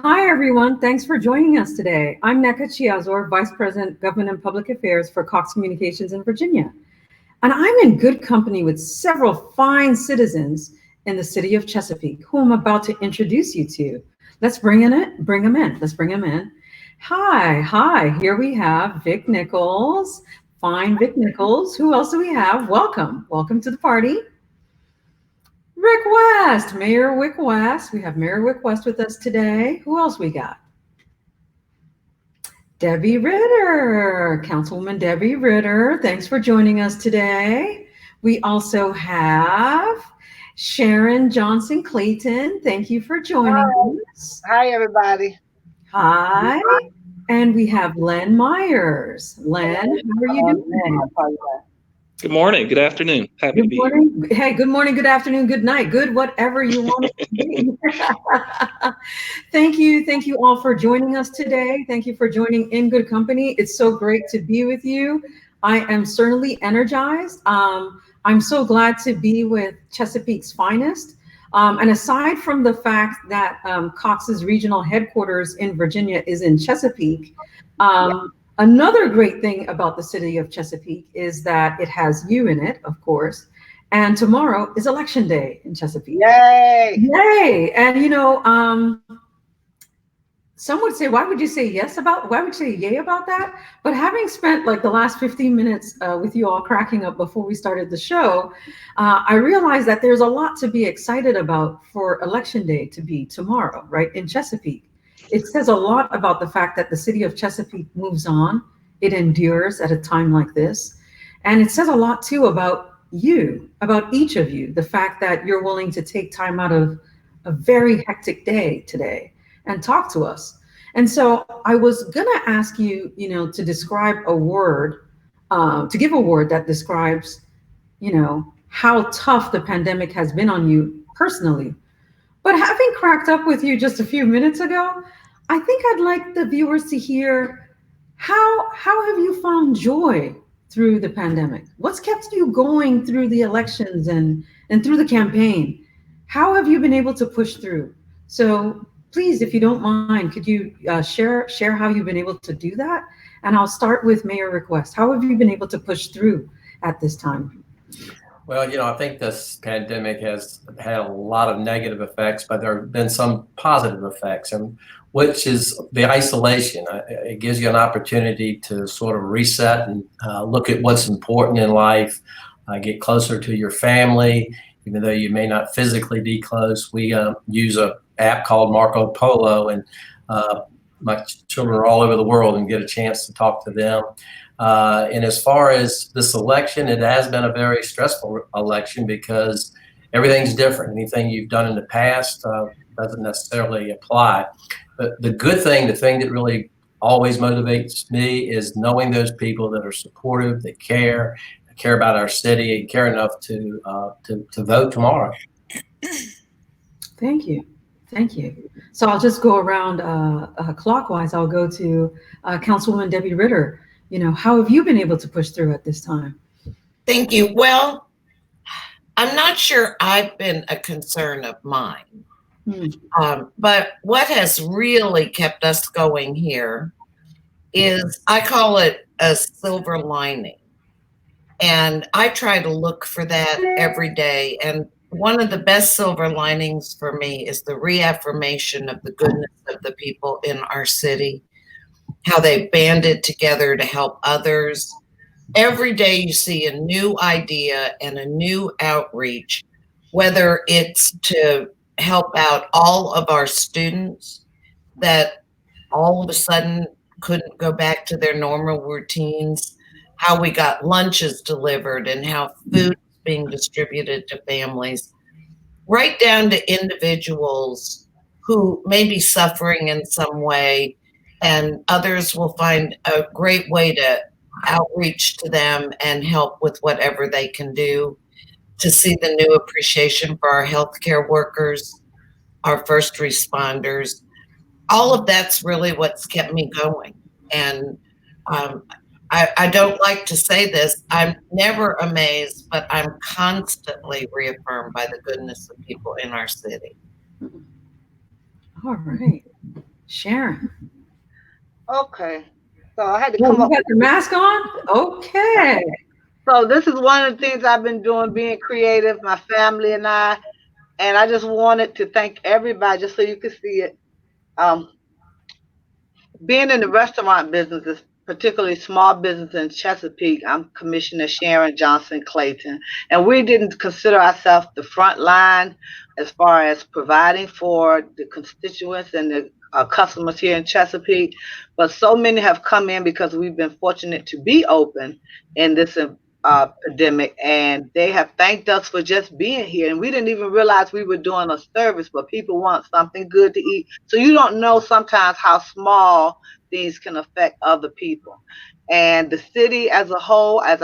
Hi, everyone. Thanks for joining us today. I'm Neka Chiazor, Vice President, Government and Public Affairs for Cox Communications in Virginia. And I'm in good company with several fine citizens in the city of Chesapeake, who I'm about to introduce you to. Let's bring them in. Let's bring them in. Hi. Here we have Vic Nichols, fine Vic Nichols. Who else do we have? Welcome to the party. Rick West, Mayor Rick West. We have Mayor Rick West with us today. Who else we got? Debbie Ritter, Councilwoman Debbie Ritter. Thanks for joining us today. We also have Sharon Johnson Clayton. Thank you for joining us. Hi, everybody. Hi. And we have Len Myers. Len, how are you doing? Good morning. Good afternoon. Happy to be here. Hey, good morning, good afternoon, good night, good whatever you want it to be. Thank you all for joining us today. Thank you for joining In Good Company. It's so great to be with you. I am certainly energized. I'm so glad to be with Chesapeake's finest. And aside from the fact that Cox's regional headquarters in Virginia is in Chesapeake, another great thing about the city of Chesapeake is that it has you in it, of course. And tomorrow is election day in Chesapeake. Yay! Yay! And some would say, why would you say yay about that? But having spent like the last 15 minutes with you all cracking up before we started the show, I realized that there's a lot to be excited about for election day to be tomorrow, right, in Chesapeake. It says a lot about the fact that the city of Chesapeake moves on, it endures at a time like this. And it says a lot too about you, about each of you, the fact that you're willing to take time out of a very hectic day today and talk to us. And so I was gonna ask you, to describe a word, to give a word that describes, how tough the pandemic has been on you personally. But having cracked up with you just a few minutes ago, I think I'd like the viewers to hear how have you found joy through the pandemic? What's kept you going through the elections and through the campaign? How have you been able to push through? So please, if you don't mind, could you share how you've been able to do that? And I'll start with Mayor Rick West. How have you been able to push through at this time? Well, I think this pandemic has had a lot of negative effects, but there have been some positive effects, and which is the isolation. It gives you an opportunity to sort of reset and look at what's important in life, get closer to your family, even though you may not physically be close. We use an app called Marco Polo, and my children are all over the world and get a chance to talk to them. And as far as this election, it has been a very stressful election because everything's different. Anything you've done in the past doesn't necessarily apply. But the thing that really always motivates me is knowing those people that are supportive, that care about our city, and care enough to vote tomorrow. Thank you. So I'll just go around clockwise. I'll go to Councilwoman Debbie Ritter. How have you been able to push through at this time? Thank you. Well, I'm not sure I've been a concern of mine. But what has really kept us going here is, I call it a silver lining. And I try to look for that every day. And one of the best silver linings for me is the reaffirmation of the goodness of the people in our city, how they banded together to help others. Every day you see a new idea and a new outreach, whether it's to help out all of our students that all of a sudden couldn't go back to their normal routines, how we got lunches delivered and how food is being distributed to families, right down to individuals who may be suffering in some way, and others will find a great way to outreach to them and help with whatever they can do. To see the new appreciation for our healthcare workers, our first responders, all of that's really what's kept me going. And I don't like to say this, I'm never amazed, but I'm constantly reaffirmed by the goodness of people in our city. All right. Sharon. Okay. So I had to Oh, come you up got with. the mask on? Okay. So this is one of the things I've been doing, being creative, my family and I just wanted to thank everybody just so you could see it. Um, Being in the restaurant business, is particularly small business in Chesapeake, I'm Commissioner Sharon Johnson Clayton, and we didn't consider ourselves the front line as far as providing for the constituents and the customers here in Chesapeake. But so many have come in because we've been fortunate to be open in this pandemic, and they have thanked us for just being here. And we didn't even realize we were doing a service, but people want something good to eat. So you don't know sometimes how small things can affect other people. And the city as a whole, I've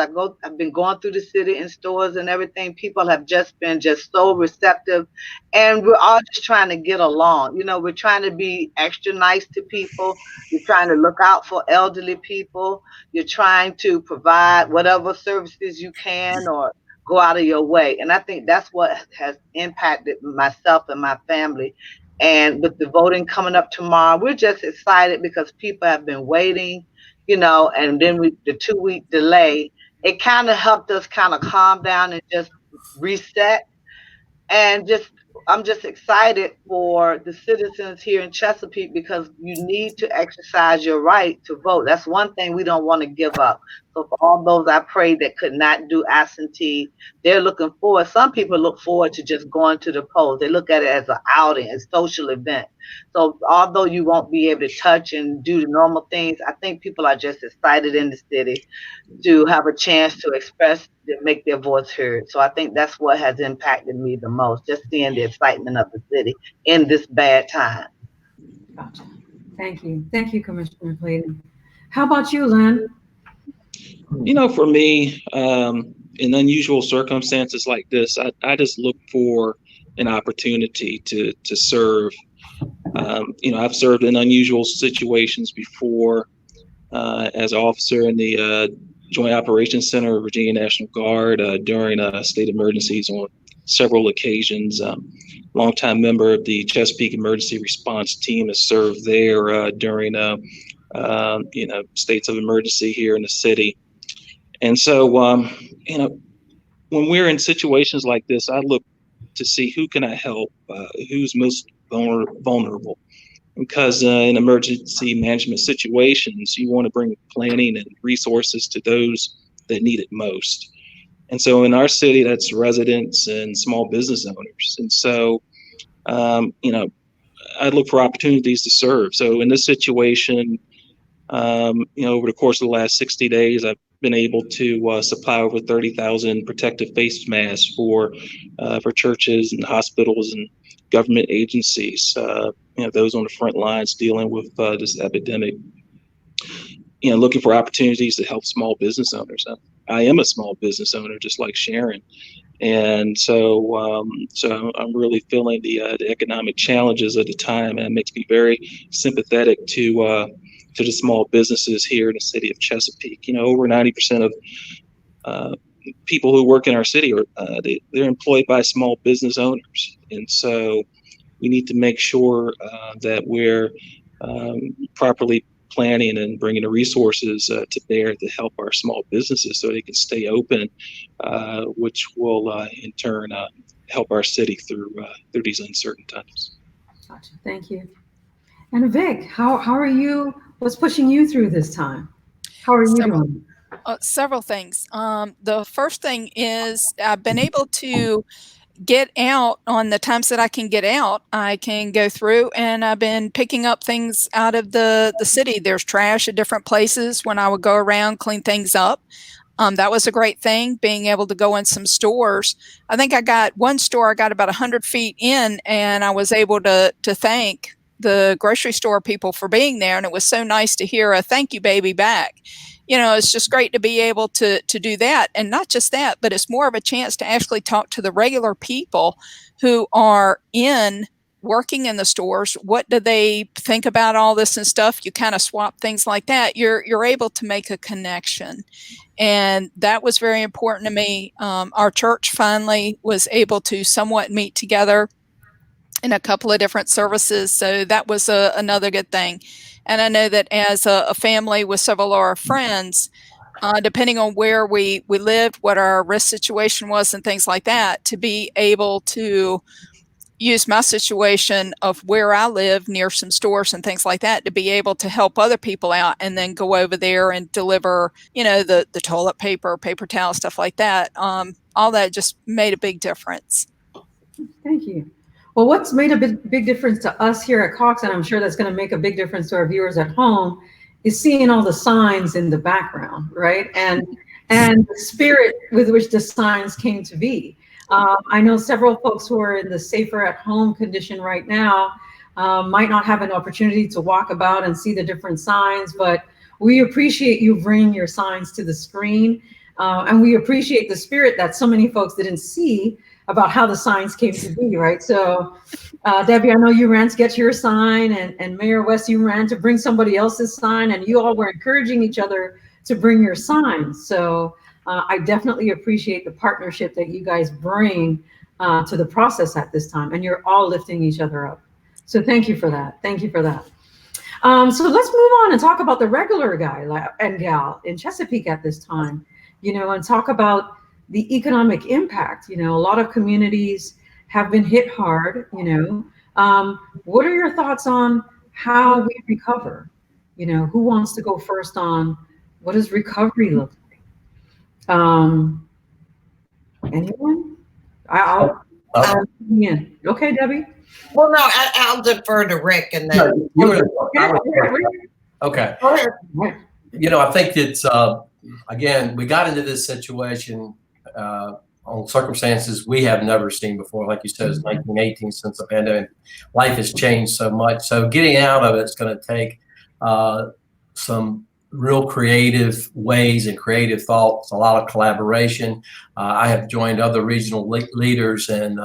been going through the city in stores and everything. People have just been just so receptive, and we're all just trying to get along. You know, we're trying to be extra nice to people. You're trying to look out for elderly people. You're trying to provide whatever services you can or go out of your way. And I think that's what has impacted myself and my family. And with the voting coming up tomorrow, we're just excited because people have been waiting, and then the 2 week delay, it kind of helped us kind of calm down and just reset and just I'm just excited for the citizens here in Chesapeake because you need to exercise your right to vote. That's one thing we don't want to give up. So for all those I pray that could not do absentee, they're looking forward. Some people look forward to just going to the polls. They look at it as an outing, a social event. So although you won't be able to touch and do the normal things, I think people are just excited in the city to have a chance to express, to make their voice heard. So I think that's what has impacted me the most, just seeing the excitement of the city in this bad time. Gotcha. Thank you. Thank you, Commissioner Clayton. How about you, Len? For me, in unusual circumstances like this, I just look for an opportunity to serve. I've served in unusual situations before as an officer in the Joint Operations Center of Virginia National Guard during state emergencies on several occasions. Longtime member of the Chesapeake Emergency Response Team has served there during states of emergency here in the city. And so, when we're in situations like this, I look to see who can I help, who's most vulnerable. Because in emergency management situations, you want to bring planning and resources to those that need it most. And so in our city, that's residents and small business owners. And so, I look for opportunities to serve. So in this situation, over the course of the last 60 days, I've been able to supply over 30,000 protective face masks for churches and hospitals and government agencies. Those on the front lines dealing with this epidemic. Looking for opportunities to help small business owners. I am a small business owner, just like Sharon, and so I'm really feeling the economic challenges of the time, and it makes me very sympathetic to the small businesses here in the city of Chesapeake. Over 90% of people who work in our city they're employed by small business owners, and so we need to make sure that we're properly planning and bringing the resources to bear to help our small businesses so they can stay open, which will in turn help our city through these uncertain times. Gotcha. Thank you. And Vic, how are you? What's pushing you through this time? How are you doing? Several things. The first thing is I've been able to get out on the times that I can get out. I can go through, and I've been picking up things out of the city. There's trash at different places. When I would go around, clean things up. That was a great thing, being able to go in some stores. I think I got one store, I got about 100 feet in, and I was able to thank the grocery store people for being there. And it was so nice to hear a thank you, baby, back. It's just great to be able to do that. And not just that, but it's more of a chance to actually talk to the regular people who are working in the stores. What do they think about all this and stuff? You kind of swap things like that. You're able to make a connection. And that was very important to me. Our church finally was able to somewhat meet together in a couple of different services. So that was another good thing. And I know that as a family with several of our friends, depending on where we lived, what our risk situation was, and things like that, to be able to use my situation of where I live near some stores and things like that to be able to help other people out and then go over there and deliver, the toilet paper, paper towel, stuff like that. All that just made a big difference. Thank you. Well, what's made a big difference to us here at Cox, and I'm sure that's going to make a big difference to our viewers at home, is seeing all the signs in the background, right? And the spirit with which the signs came to be. I know several folks who are in the safer at home condition right now might not have an opportunity to walk about and see the different signs, but we appreciate you bringing your signs to the screen. And we appreciate the spirit that so many folks didn't see about how the signs came to be, right? So, Debbie, I know you ran to get your sign, and Mayor West, you ran to bring somebody else's sign, and you all were encouraging each other to bring your signs. So I definitely appreciate the partnership that you guys bring to the process at this time, and you're all lifting each other up. So thank you for that. Thank you for that. So let's move on and talk about the regular guy and gal in Chesapeake at this time, and talk about the economic impact. A lot of communities have been hit hard. What are your thoughts on how we recover? Who wants to go first on what does recovery look like? Anyone? I'll in. Okay, Debbie. Well, no, I'll defer to Rick and then. Okay. I think it's, again, we got into this situation on circumstances we have never seen before. Like you said, it's 1918 since the pandemic. Life has changed so much. So getting out of it is going to take some real creative ways and creative thoughts, a lot of collaboration. I have joined other regional leaders and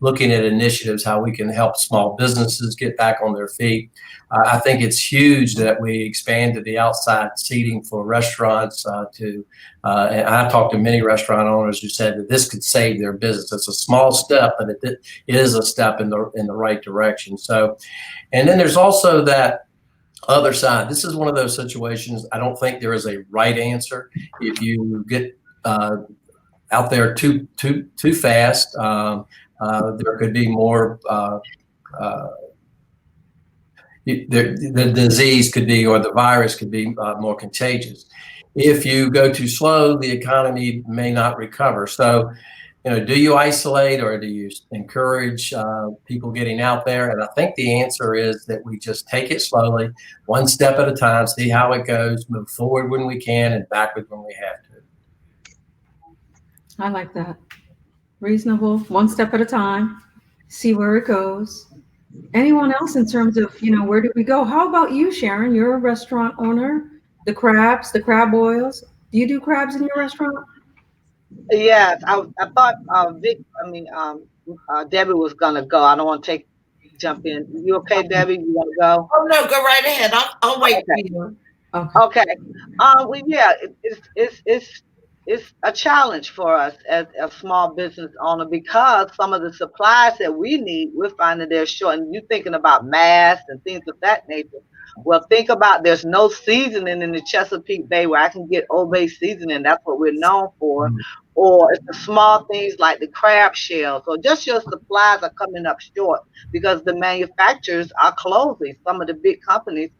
looking at initiatives, how we can help small businesses get back on their feet. I think it's huge that we expanded the outside seating for restaurants and I talked to many restaurant owners who said that this could save their business. It's a small step, but it is a step in the right direction. So, and then there's also that other side. This is one of those situations. I don't think there is a right answer. If you get out there too fast, there could be more. The disease could be, or the virus could be more contagious. If you go too slow, the economy may not recover. So, do you isolate or do you encourage people getting out there? And I think the answer is that we just take it slowly, one step at a time, see how it goes, move forward when we can and backward when we have to. I like that. Reasonable, one step at a time, see where it goes. Anyone else in terms of, where do we go? How about you, Sharon? You're a restaurant owner. The crab boils. Do you do crabs in your restaurant? Yes, I thought Debbie was gonna go. I don't want to jump in. You okay, Debbie? You want to go? Oh no, go right ahead. I'll wait for you. Okay. Well, yeah, it's a challenge for us as a small business owner because some of the supplies that we need, we're finding they're short. And you're thinking about masks and things of that nature. Well, think about there's no seasoning in the Chesapeake Bay where I can get Old Bay seasoning. That's what we're known for. Or it's the small things like the crab shells, or just your supplies are coming up short because the manufacturers are closing. Some of the big companies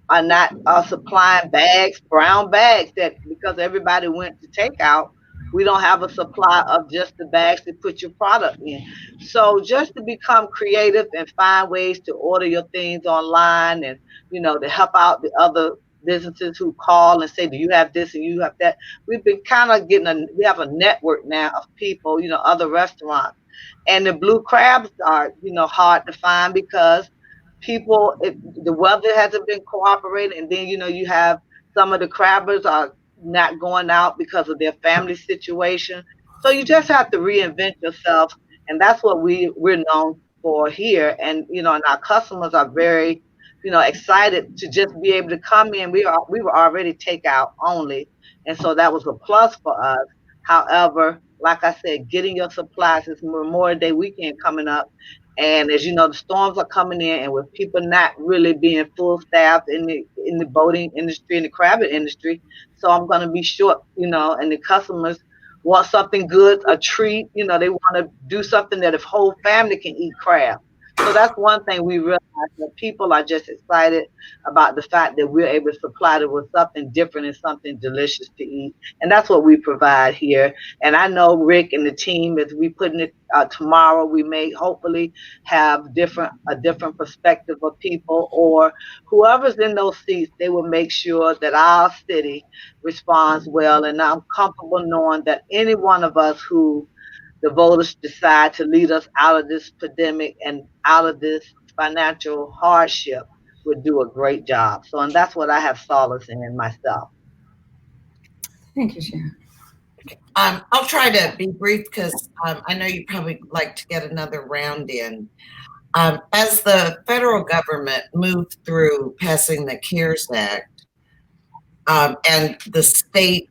are not supplying bags, brown bags, that because everybody went to takeout, we don't have a supply of just the bags to put your product in. So just to become creative and find ways to order your things online and, to help out the other businesses who call and say, do you have this and you have that? We've been kind of we have a network now of people, other restaurants. And the blue crabs are, hard to find because the weather hasn't been cooperating. And then, you have some of the crabbers are not going out because of their family situation. So you just have to reinvent yourself. And that's what we're known for here. And, and our customers are very, excited to just be able to come in. We were already takeout only. And so that was a plus for us. However, like I said, getting your supplies. It's Memorial Day weekend coming up. And as you know, the storms are coming in, and with people not really being full staffed in the boating industry and the crabbing industry, so I'm going to be short, and the customers want something good, a treat, they want to do something that if whole family can eat crab. So that's one thing we realize, that people are just excited about the fact that we're able to supply them with something different and something delicious to eat. And that's what we provide here. And I know Rick and the team, as we put in it tomorrow, we may hopefully have a different perspective of people, or whoever's in those seats, they will make sure that our city responds well. And I'm comfortable knowing that any one of us who the voters decide to lead us out of this pandemic and out of this financial hardship would do a great job. So, and that's what I have solace in myself. Thank you, Sharon. I'll try to be brief because I know you probably like to get another round in. As the federal government moved through passing the CARES Act, and the state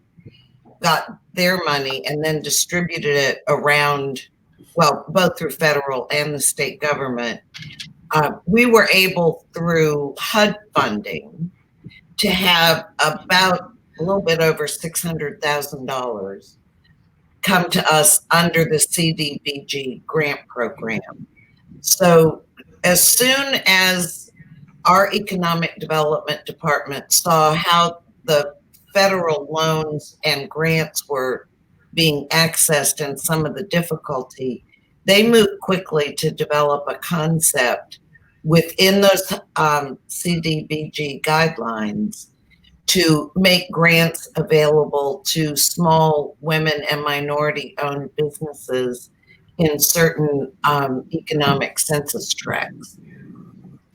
got their money and then distributed it around, well, both through federal and the state government, we were able, through HUD funding, to have about a little bit over $600,000 come to us under the CDBG grant program. So as soon as our economic development department saw how the federal loans and grants were being accessed and some of the difficulty, they moved quickly to develop a concept within those CDBG guidelines to make grants available to small women and minority-owned businesses in certain economic census tracts.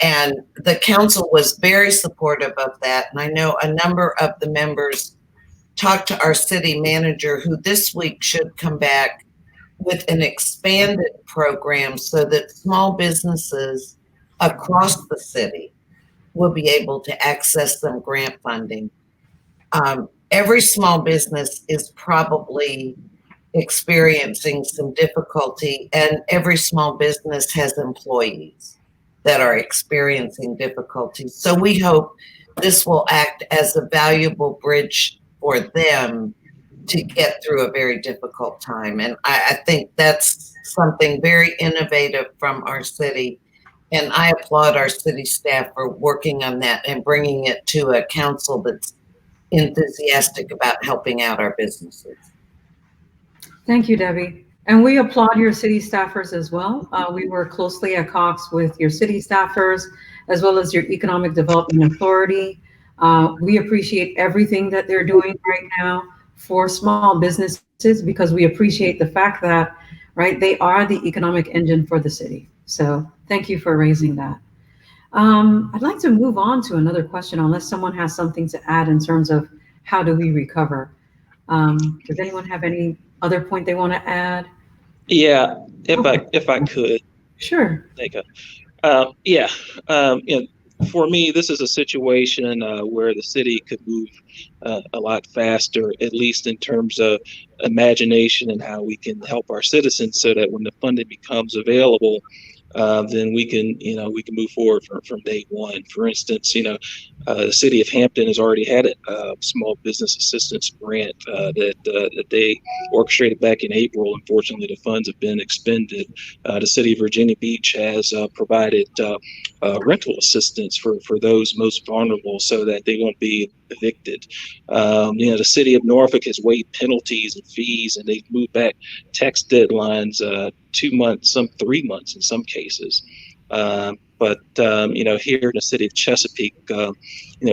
And the council was very supportive of that. And I know a number of the members talked to our city manager, who this week should come back with an expanded program so that small businesses across the city will be able to access some grant funding. Every small business is probably experiencing some difficulty, and every small business has employees that are experiencing difficulties. So we hope this will act as a valuable bridge for them to get through a very difficult time. And I think that's something very innovative from our city. And I applaud our city staff for working on that and bringing it to a council that's enthusiastic about helping out our businesses. Thank you, Debbie. And we applaud your city staffers as well. We work closely at Cox with your city staffers, as well as your Economic Development Authority. We appreciate everything that they're doing right now for small businesses, because we appreciate the fact that, right, they are the economic engine for the city. So thank you for raising that. I'd like to move on to another question, unless someone has something to add in terms of how do we recover. Does anyone have any other point they want to add? Yeah, if I could. Sure. Take a, for me, this is a situation where the city could move a lot faster, at least in terms of imagination and how we can help our citizens, so that when the funding becomes available, then we can move forward from day one. For instance, the city of Hampton has already had a small business assistance grant that they orchestrated back in April. Unfortunately, the funds have been expended. The city of Virginia Beach has provided rental assistance for those most vulnerable, so that they won't be evicted. The city of Norfolk has waived penalties and fees, and they've moved back tax deadlines 2 months, some 3 months in some cases. But here in the city of Chesapeake,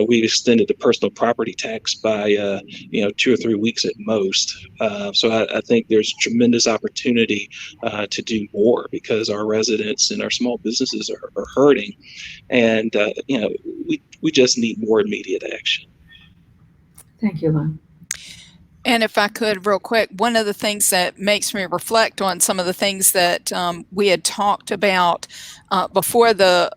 we've extended the personal property tax by 2 or 3 weeks at most. So I think there's tremendous opportunity to do more, because our residents and our small businesses are hurting, and we just need more immediate action. Thank you, Lynn. And if I could, real quick, one of the things that makes me reflect on some of the things that we had talked about before the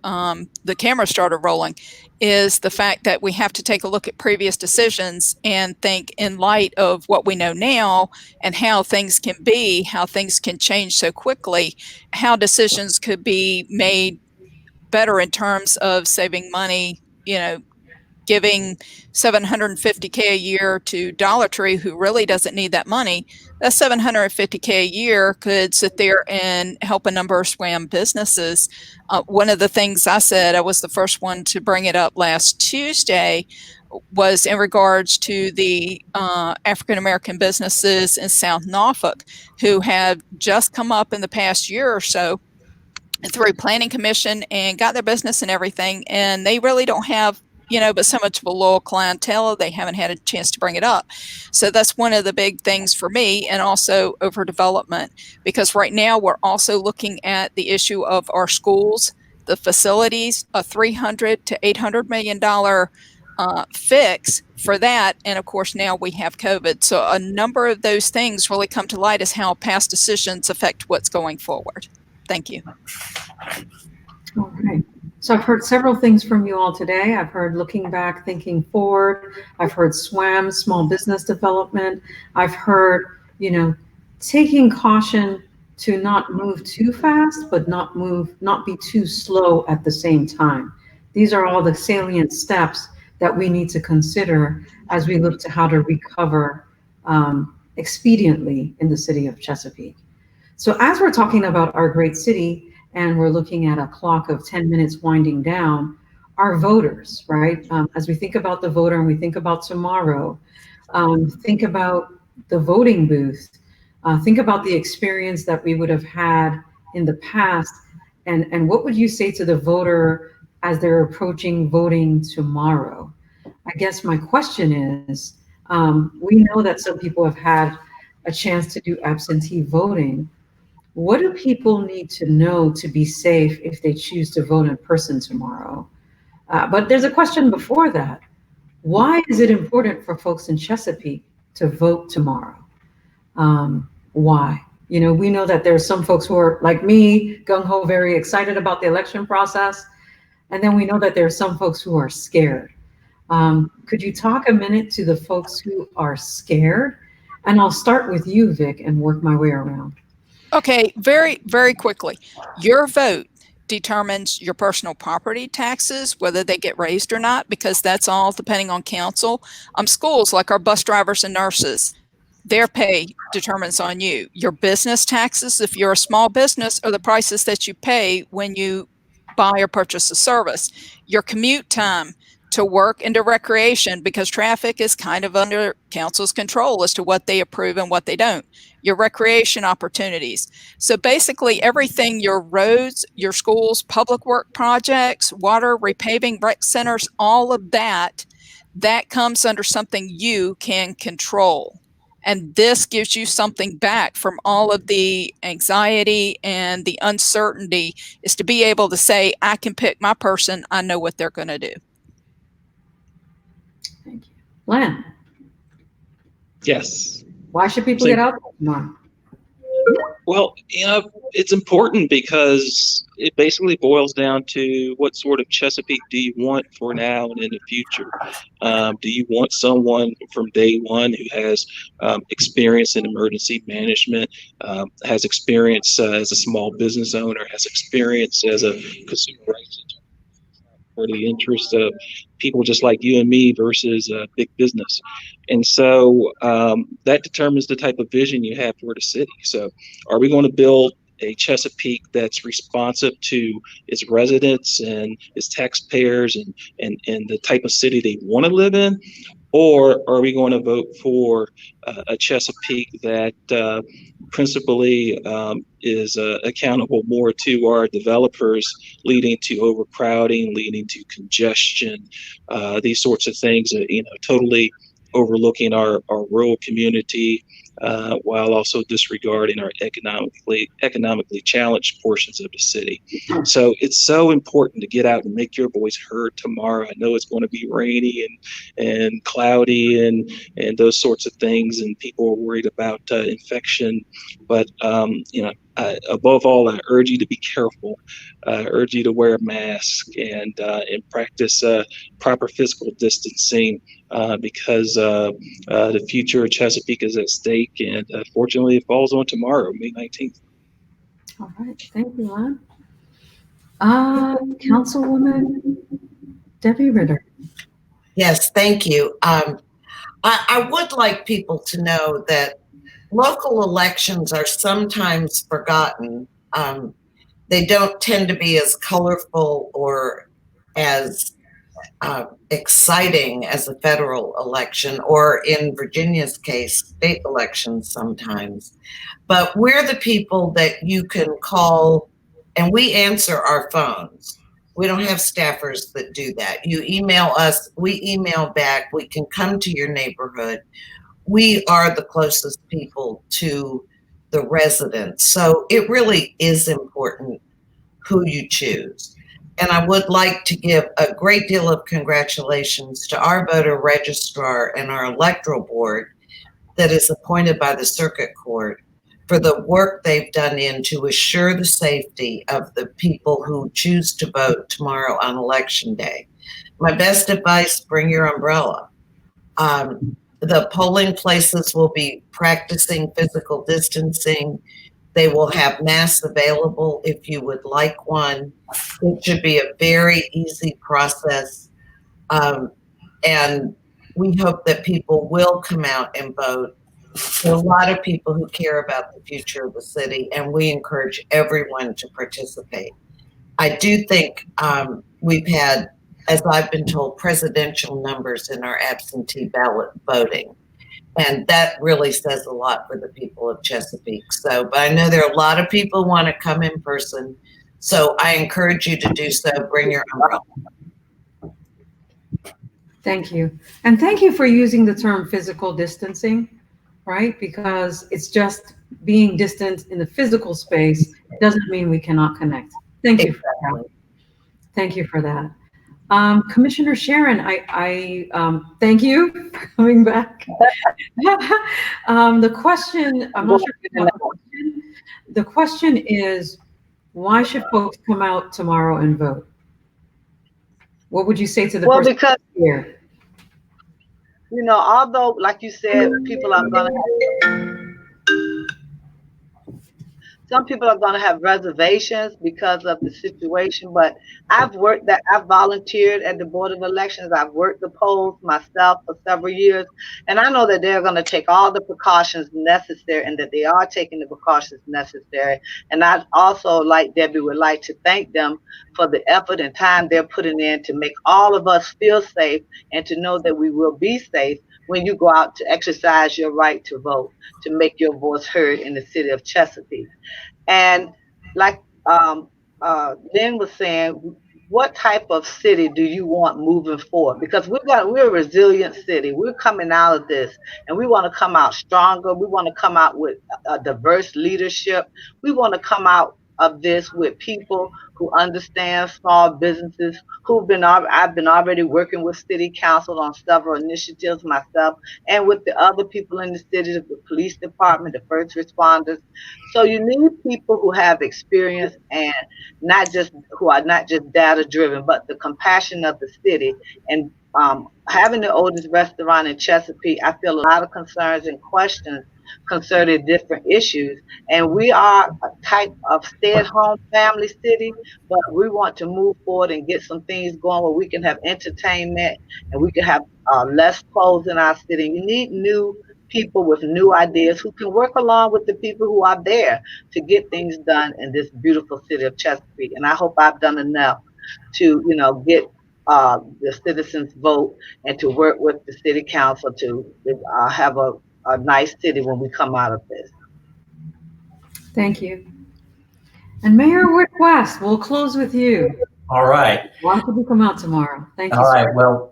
camera started rolling is the fact that we have to take a look at previous decisions and think, in light of what we know now and how things can be, how things can change so quickly, how decisions could be made better in terms of saving money, giving $750K a year to Dollar Tree, who really doesn't need that money. That $750K a year could sit there and help a number of SWAM businesses. One of the things I said, I was the first one to bring it up last Tuesday, was in regards to the African American businesses in South Norfolk who have just come up in the past year or so through planning commission and got their business and everything, and they really don't have but so much of a loyal clientele. They haven't had a chance to bring it up. So that's one of the big things for me, and also overdevelopment, because right now we're also looking at the issue of our schools, the facilities, a $300 to $800 million fix for that, and of course now we have COVID. So a number of those things really come to light as how past decisions affect what's going forward. Thank you. All right. So I've heard several things from you all today. I've heard looking back, thinking forward. I've heard SWAM, small business development. I've heard, taking caution to not move too fast, but not be too slow at the same time. These are all the salient steps that we need to consider as we look to how to recover expediently in the city of Chesapeake. So as we're talking about our great city, and we're looking at a clock of 10 minutes winding down, our voters, right? As we think about the voter and we think about tomorrow, think about the voting booth, think about the experience that we would have had in the past, and what would you say to the voter as they're approaching voting tomorrow? I guess my question is, we know that some people have had a chance to do absentee voting. What do people need to know to be safe if they choose to vote in person tomorrow? But there's a question before that. Why is it important for folks in Chesapeake to vote tomorrow? Why? We know that there's some folks who are like me, gung-ho, very excited about the election process. And then we know that there are some folks who are scared. Could you talk a minute to the folks who are scared? And I'll start with you, Vic, and work my way around. Okay, very, very quickly. Your vote determines your personal property taxes, whether they get raised or not, because that's all depending on council. Schools, like our bus drivers and nurses, their pay determines on you. Your business taxes, if you're a small business, are the prices that you pay when you buy or purchase a service. Your commute time to work and to recreation, because traffic is kind of under council's control as to what they approve and what they don't. Your recreation opportunities. So basically everything, your roads, your schools, public work projects, water, repaving, rec centers, all of that comes under something you can control. And this gives you something back from all of the anxiety and the uncertainty, is to be able to say, I can pick my person. I know what they're going to do. Thank you. Len? Yes. Why should people get out tomorrow? Well, it's important because it basically boils down to what sort of Chesapeake do you want for now and in the future? Do you want someone from day one who has experience in emergency management, has experience as a small business owner, has experience as a consumer rights attorney, for the interest of people just like you and me versus big business? And so that determines the type of vision you have for the city. So are we going to build a Chesapeake that's responsive to its residents and its taxpayers and the type of city they want to live in? Or are we going to vote for a Chesapeake that principally is accountable more to our developers, leading to overcrowding, leading to congestion, these sorts of things, totally overlooking our rural community while also disregarding our economically challenged portions of the city. So it's so important to get out and make your voice heard tomorrow. I know it's going to be rainy and cloudy and those sorts of things, and people are worried about infection. But above all, I urge you to be careful. I urge you to wear a mask and practice proper physical distancing because the future of Chesapeake is at stake, and fortunately, it falls on tomorrow, May 19th. All right, thank you, Lon. Councilwoman Debbie Ritter. Yes, thank you. I would like people to know that local elections are sometimes forgotten. They don't tend to be as colorful or as exciting as a federal election, or in Virginia's case, state elections sometimes. But we're the people that you can call, and we answer our phones. We don't have staffers that do that. You email us, we email back, we can come to your neighborhood. We are the closest people to the residents. So it really is important who you choose. And I would like to give a great deal of congratulations to our voter registrar and our electoral board that is appointed by the circuit court for the work they've done to assure the safety of the people who choose to vote tomorrow on election day. My best advice, bring your umbrella. The polling places will be practicing physical distancing. They will have masks available if you would like one. It should be a very easy process. And we hope that people will come out and vote. There are a lot of people who care about the future of the city, and we encourage everyone to participate. I do think we've had, as I've been told, presidential numbers in our absentee ballot voting. And that really says a lot for the people of Chesapeake. So, but I know there are a lot of people who want to come in person. So I encourage you to do so. Bring your umbrella. Thank you. And thank you for using the term physical distancing, right? Because it's just being distant in the physical space doesn't mean we cannot connect. Thank you for that. Thank you for that. Commissioner Sharon, I thank you for coming back. The question, I'm not sure if you have a question. The question is, why should folks come out tomorrow and vote? What would you say to the person because here? Although, like you said, some people are going to have reservations because of the situation, but I've volunteered at the Board of Elections. I've worked the polls myself for several years, and I know that they're going to take all the precautions necessary, and that they are taking the precautions necessary. And I also, like Debbie, would like to thank them for the effort and time they're putting in to make all of us feel safe and to know that we will be safe when you go out to exercise your right to vote, to make your voice heard in the city of Chesapeake. And like Lynn was saying, what type of city do you want moving forward? Because we're a resilient city. We're coming out of this, and we want to come out stronger. We want to come out with a diverse leadership. We want to come out of this with people who understand small businesses, I've been already working with city council on several initiatives myself, and with the other people in the city, the police department, the first responders. So you need people who have experience and who are not just data driven, but the compassion of the city. And having the oldest restaurant in Chesapeake, I feel a lot of concerns and questions concerning different issues. And we are a type of stay-at-home family city, but we want to move forward and get some things going where we can have entertainment and we can have less clothes in our city. You need new people with new ideas who can work along with the people who are there to get things done in this beautiful city of Chesapeake. And I hope I've done enough to, get the citizens vote and to work with the city council to have a nice city when we come out of this. Thank you. And Mayor Rick West, we'll close with you. All right. Why should we come out tomorrow? Thank you. All right. Well,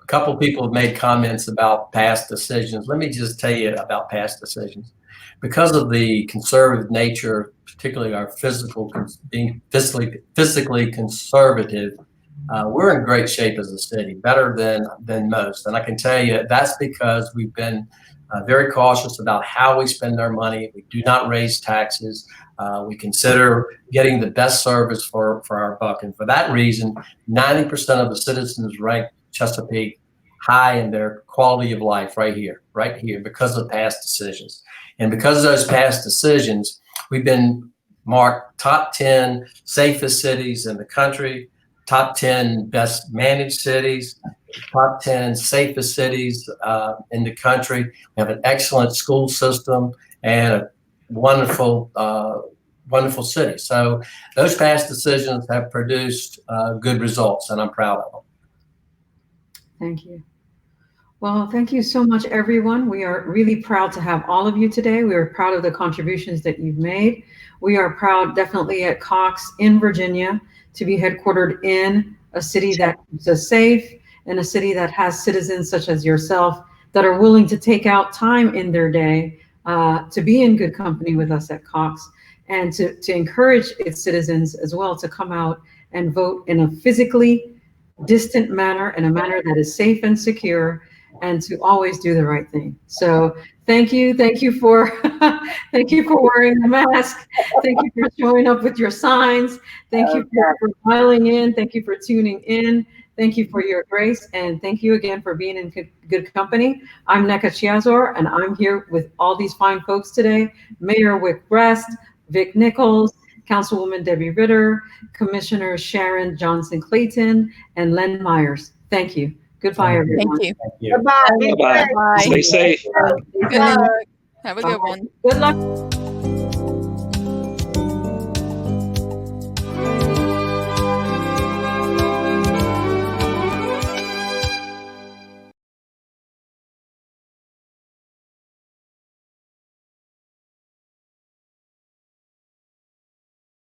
couple people have made comments about past decisions. Let me just tell you about past decisions. Because of the conservative nature, particularly our being physically conservative, we're in great shape as a city, better than most. And I can tell you that's because we've been very cautious about how we spend our money. We do not raise taxes. We consider getting the best service for our buck. And for that reason, 90% of the citizens rank Chesapeake high in their quality of life right here, because of past decisions. And because of those past decisions, we've been marked top 10 safest cities in the country, top 10 best managed cities, top 10 safest cities in the country. We have an excellent school system and a wonderful city. So those past decisions have produced good results, and I'm proud of them. Thank you. Well, thank you so much, everyone. We are really proud to have all of you today. We are proud of the contributions that you've made. We are proud, definitely, at Cox in Virginia to be headquartered in a city that keeps us safe, and a city that has citizens such as yourself that are willing to take out time in their day to be in good company with us at Cox, and to encourage its citizens as well to come out and vote in a physically distant manner, in a manner that is safe and secure, and to always do the right thing. So thank you for thank you for wearing the mask. Thank you for showing up with your signs. Thank you for dialing in. Thank you for tuning in. Thank you for your grace, and thank you again for being in good company. I'm Neka Chiazor, and I'm here with all these fine folks today: Mayor Wick Brest, Vic Nichols, Councilwoman Debbie Ritter, Commissioner Sharon Johnson Clayton, and Len Myers. Thank you. Goodbye, everyone. Thank you. Thank you. Goodbye. Bye-bye. Bye. Stay safe. Good luck. Have a good one. Good luck.